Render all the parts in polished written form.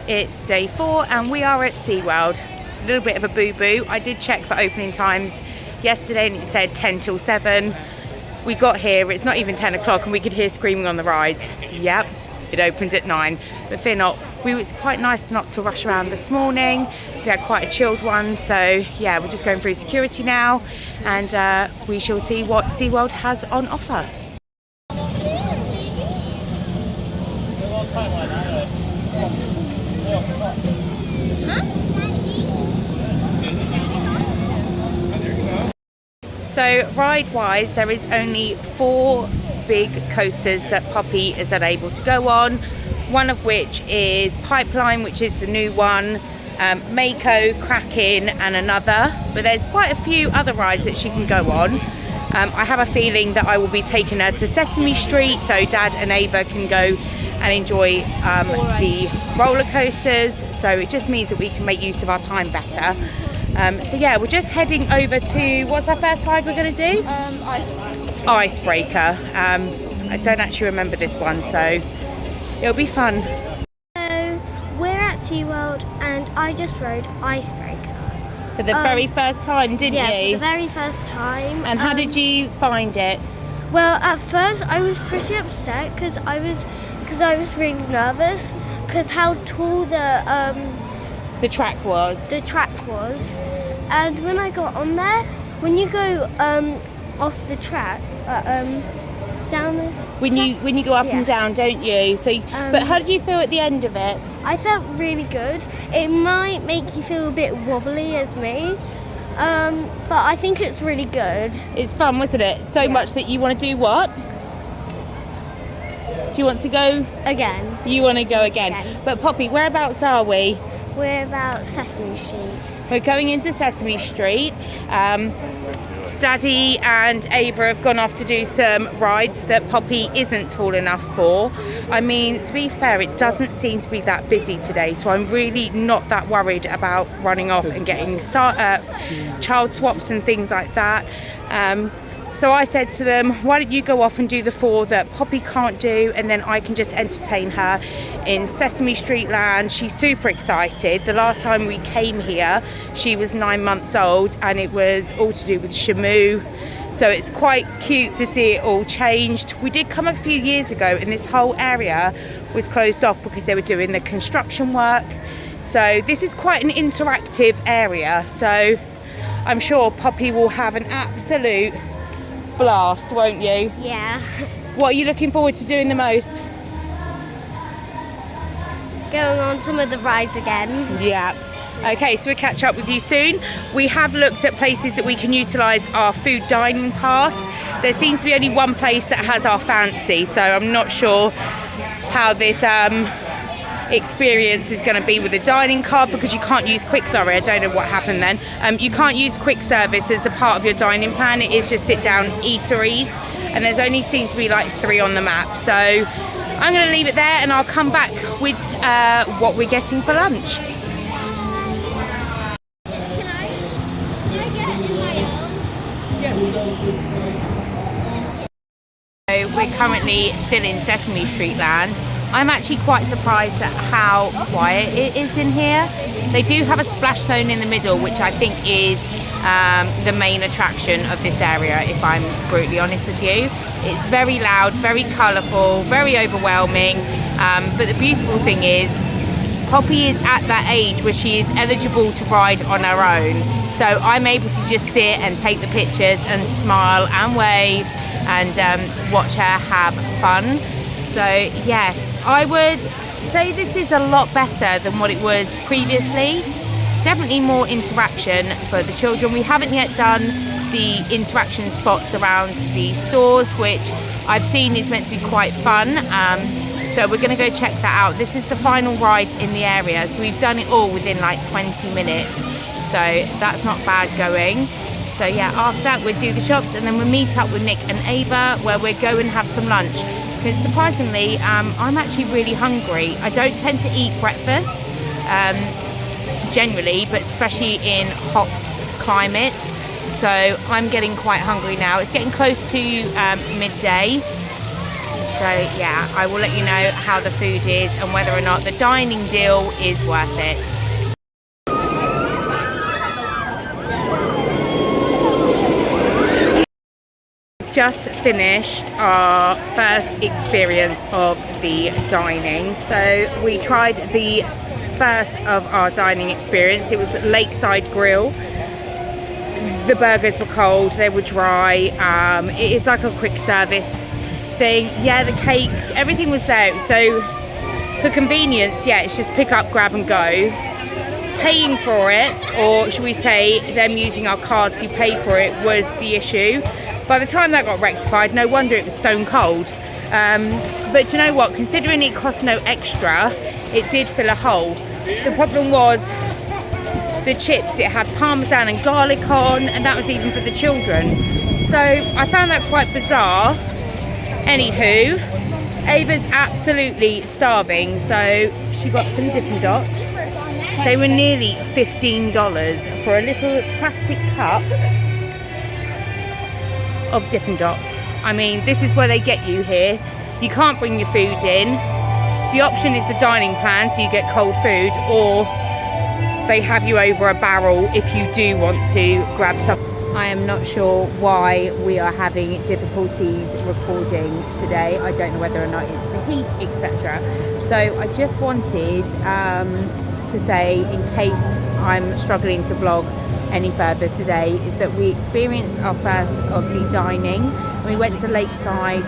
It's day 4 and we are at Seaworld. A little bit of a boo-boo. I did check for opening times yesterday and it said 10 till 7. We got here, it's not even 10 o'clock and we could hear screaming on the rides. Yep, it opened at 9, but fear not. It's quite nice not to rush around this morning. We had quite a chilled one, so yeah, we're just going through security now and we shall see what Seaworld has on offer. So ride-wise, there is only 4 big coasters that Poppy is unable to go on. One of which is Pipeline, which is the new one, Mako, Kraken and another. But there's quite a few other rides that she can go on. I have a feeling that I will be taking her to Sesame Street so Dad and Ava can go and enjoy the roller coasters. So it just means that we can make use of our time better. So yeah, we're just heading over to, what's our first ride we're going to do? Icebreaker. I don't actually remember this one, so it'll be fun. So we're at SeaWorld and I just rode Icebreaker. For the very first time, didn't you? Yeah, for the very first time. And how did you find it? Well, at first I was pretty upset because I was really nervous because how tall the track was. And when I got on there, when you go off the track, down the when you go up and down, don't you? So, but how did you feel at the end of it? I felt really good. It might make you feel a bit wobbly as me, but I think it's really good. It's fun, wasn't it? So much that you want to do what? Do you want to go again? You want to go again. But Poppy, whereabouts are we? We're about Sesame Street. We're going into Sesame Street. Daddy and Ava have gone off to do some rides that Poppy isn't tall enough for. I mean, to be fair, it doesn't seem to be that busy today, so I'm really not that worried about running off and getting child swaps and things like that. So I said to them, why don't you go off and do the 4 that Poppy can't do, and then I can just entertain her in Sesame Street Land. She's super excited. The last time we came here, she was 9 months old and it was all to do with Shamu. So it's quite cute to see it all changed. We did come a few years ago and this whole area was closed off because they were doing the construction work. So this is quite an interactive area. So I'm sure Poppy will have an absolute blast, won't you? Yeah. What are you looking forward to doing the most? Going on some of the rides again. Yeah. Okay, so we'll catch up with you soon. We have looked at places that we can utilise our food dining pass. There seems to be only one place that has our fancy, so I'm not sure how this experience is going to be with a dining card because you can't use quick, sorry, I don't know what happened then. You can't use quick service as a part of your dining plan. It is just sit down eateries and there's only seems to be like 3 on the map. So I'm going to leave it there and I'll come back with what we're getting for lunch. Can I get in my own? Yes. So we're currently still in Sesame Street Land. I'm actually quite surprised at how quiet it is in here. They do have a splash zone in the middle, which I think is the main attraction of this area, if I'm brutally honest with you. It's very loud, very colourful, very overwhelming, but the beautiful thing is Poppy is at that age where she is eligible to ride on her own. So I'm able to just sit and take the pictures and smile and wave and watch her have fun. So yes, I would say this is a lot better than what it was previously. Definitely more interaction for the children. We haven't yet done the interaction spots around the stores, which I've seen is meant to be quite fun. So we're going to go check that out. This is the final ride in the area, so we've done it all within like 20 minutes. So that's not bad going. So yeah, after that we'll do the shops and then we'll meet up with Nick and Ava where we'll go and have some lunch. Because surprisingly, I'm actually really hungry. I don't tend to eat breakfast generally, but especially in hot climates. So I'm getting quite hungry now. It's getting close to midday. So yeah, I will let you know how the food is and whether or not the dining deal is worth it. Just finished our first experience of the dining. So we tried the first of our dining experience. It was Lakeside Grill. The burgers were cold, they were dry. It is like a quick service thing. Yeah, the cakes, everything was there. So for convenience, yeah, it's just pick up, grab and go. Paying for it, or should we say them using our card to pay for it, was the issue. By the time that got rectified, no wonder it was stone cold. But do you know what, considering it cost no extra, it did fill a hole. The problem was the chips. It had parmesan and garlic on, and that was even for the children. So I found that quite bizarre. Anywho, Ava's absolutely starving, so she got some Dippin' Dots. They were nearly $15 for a little plastic cup of Dippin' Dots. I mean, this is where they get you here. You can't bring your food in. The option is the dining plan, so you get cold food, or they have you over a barrel if you do want to grab some. I am not sure why we are having difficulties recording today. I don't know whether or not it's the heat, etc. So I just wanted to say, in case I'm struggling to vlog any further today, is that we experienced our first of the dining. We went to Lakeside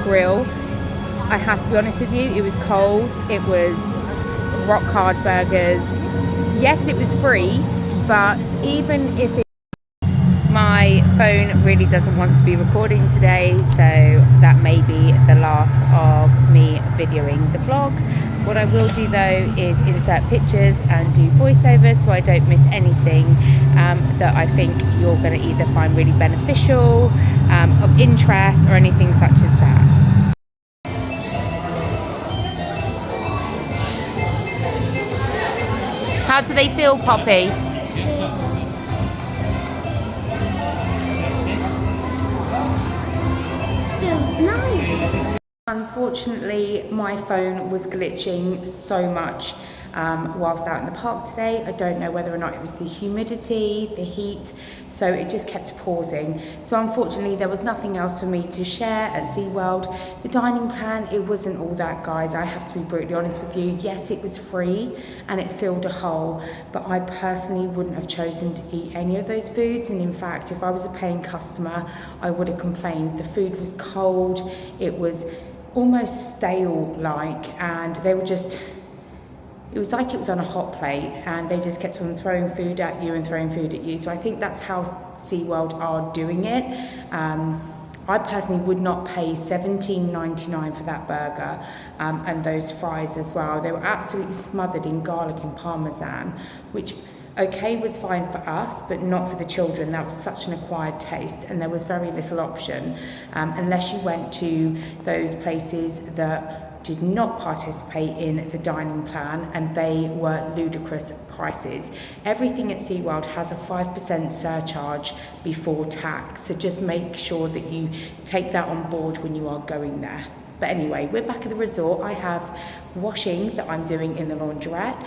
Grill. I have to be honest with you, it was cold. It was rock hard burgers. Yes, it was free, but even if my phone really doesn't want to be recording today, so that may be the last of me videoing the vlog. What I will do though is insert pictures and do voiceovers so I don't miss anything that I think you're going to either find really beneficial, of interest, or anything such as that. How do they feel, Poppy? Feels nice. Unfortunately, my phone was glitching so much whilst out in the park today. I don't know whether or not it was the humidity, the heat, so it just kept pausing. So unfortunately, there was nothing else for me to share at Seaworld. The dining plan, it wasn't all that, guys. I have to be brutally honest with you. Yes, it was free and it filled a hole, but I personally wouldn't have chosen to eat any of those foods. And in fact, if I was a paying customer, I would have complained. The food was cold, it was almost stale-like, and they were just, it was like it was on a hot plate, and they just kept on throwing food at you and throwing food at you. So I think that's how SeaWorld are doing it. I personally would not pay $17.99 for that burger, and those fries as well. They were absolutely smothered in garlic and parmesan, which okay was fine for us, but not for the children. That was such an acquired taste, and there was very little option unless you went to those places that did not participate in the dining plan, and they were ludicrous prices. Everything at SeaWorld has a 5% surcharge before tax, so just make sure that you take that on board when you are going there. But anyway, we're back at the resort. I have washing that I'm doing in the laundrette,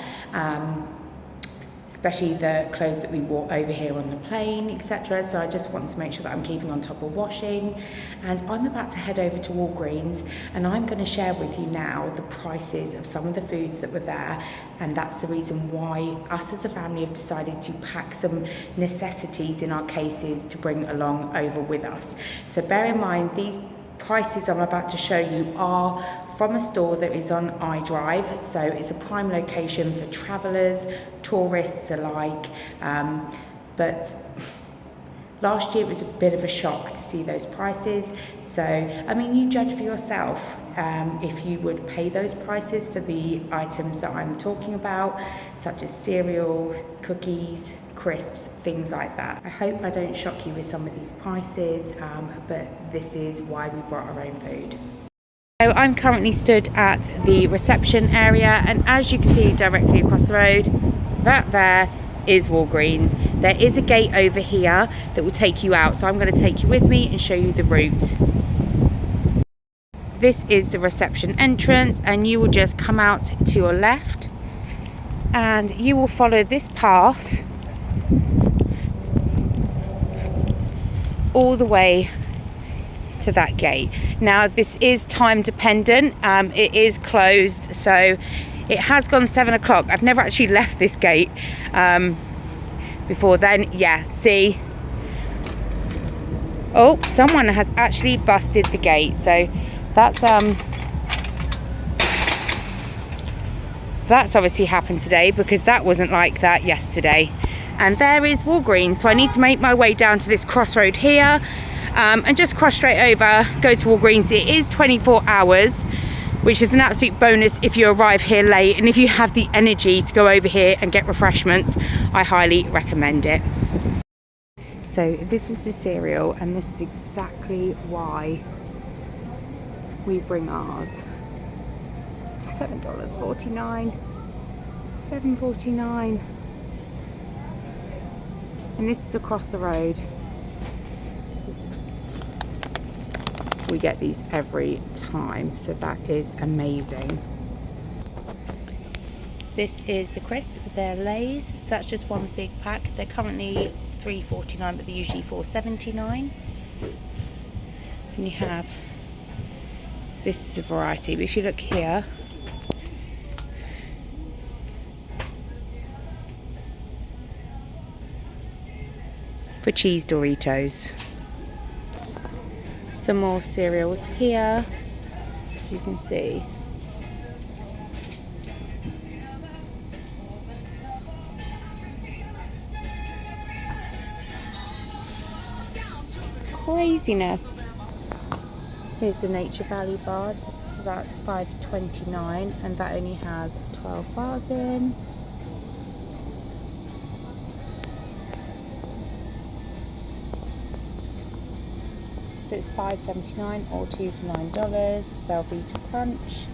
especially the clothes that we wore over here on the plane, etc. So I just want to make sure that I'm keeping on top of washing. And I'm about to head over to Walgreens, and I'm going to share with you now the prices of some of the foods that were there. And that's the reason why us as a family have decided to pack some necessities in our cases to bring along over with us. So bear in mind, these prices I'm about to show you are from a store that is on iDrive, so it's a prime location for travellers, tourists alike. But last year it was a bit of a shock to see those prices. So I mean, you judge for yourself if you would pay those prices for the items that I'm talking about, such as cereal, cookies, crisps, things like that. I hope I don't shock you with some of these prices, but this is why we brought our own food. So I'm currently stood at the reception area, and as you can see directly across the road, that there is Walgreens. There is a gate over here that will take you out, so I'm going to take you with me and show you the route. this is the reception entrance, and you will just come out to your left and you will follow this path all the way to that gate. Now this is time dependent, it is closed, so it has gone 7 o'clock. I've never actually left this gate before then. Yeah, see, oh, someone has actually busted the gate, so that's obviously happened today, because that wasn't like that yesterday. And there is Walgreens, so I need to make my way down to this crossroad here and just cross straight over, go to Walgreens. It is 24 hours, which is an absolute bonus if you arrive here late, and if you have the energy to go over here and get refreshments, I highly recommend it. So this is the cereal, and this is exactly why we bring ours. $7.49, $7.49, and this is across the road. We get these every time, so that is amazing. This is the crisps, they're Lay's, so that's just one big pack. They're currently $3.49, but they're usually $4.79. And you have, this is a variety, but if you look here, for cheese Doritos. Some more cereals here, you can see. Craziness. Here's the Nature Valley bars, so that's $5.29, and that only has 12 bars in. So it's $5.79 or 2 for $9. Velveeta Crunch.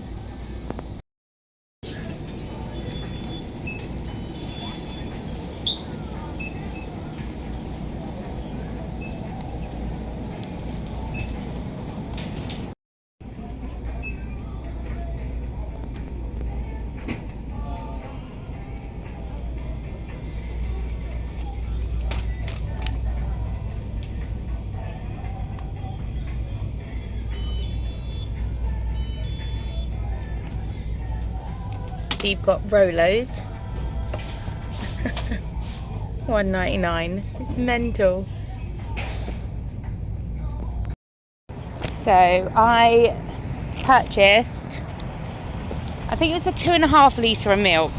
So you've got Rolos, $1.99. It's mental. So I purchased, I think it was a 2.5 litre of milk,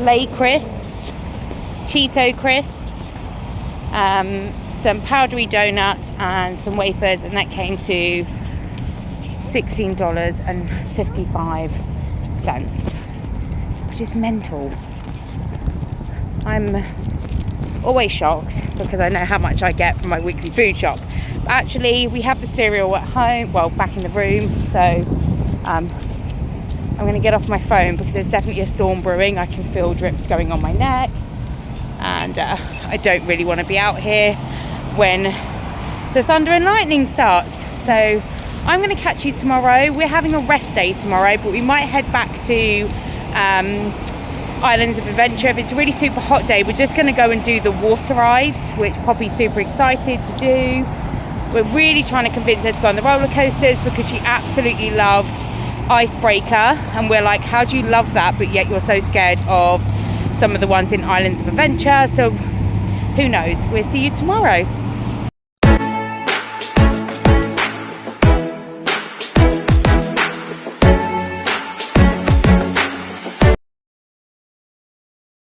Lay crisps, Cheeto crisps, some powdery donuts and some wafers, and that came to $16.55, which is mental. I'm always shocked because I know how much I get from my weekly food shop. But actually, we have the cereal at home, well, back in the room, so I'm going to get off my phone because there's definitely a storm brewing. I can feel drips going on my neck, and I don't really want to be out here when the thunder and lightning starts. So I'm going to catch you tomorrow. We're having a rest day tomorrow, but we might head back to Islands of Adventure. If it's a really super hot day, we're just going to go and do the water rides, which Poppy's super excited to do. We're really trying to convince her to go on the roller coasters because she absolutely loved Icebreaker, and we're like, how do you love that but yet you're so scared of some of the ones in Islands of Adventure? So who knows, we'll see you tomorrow.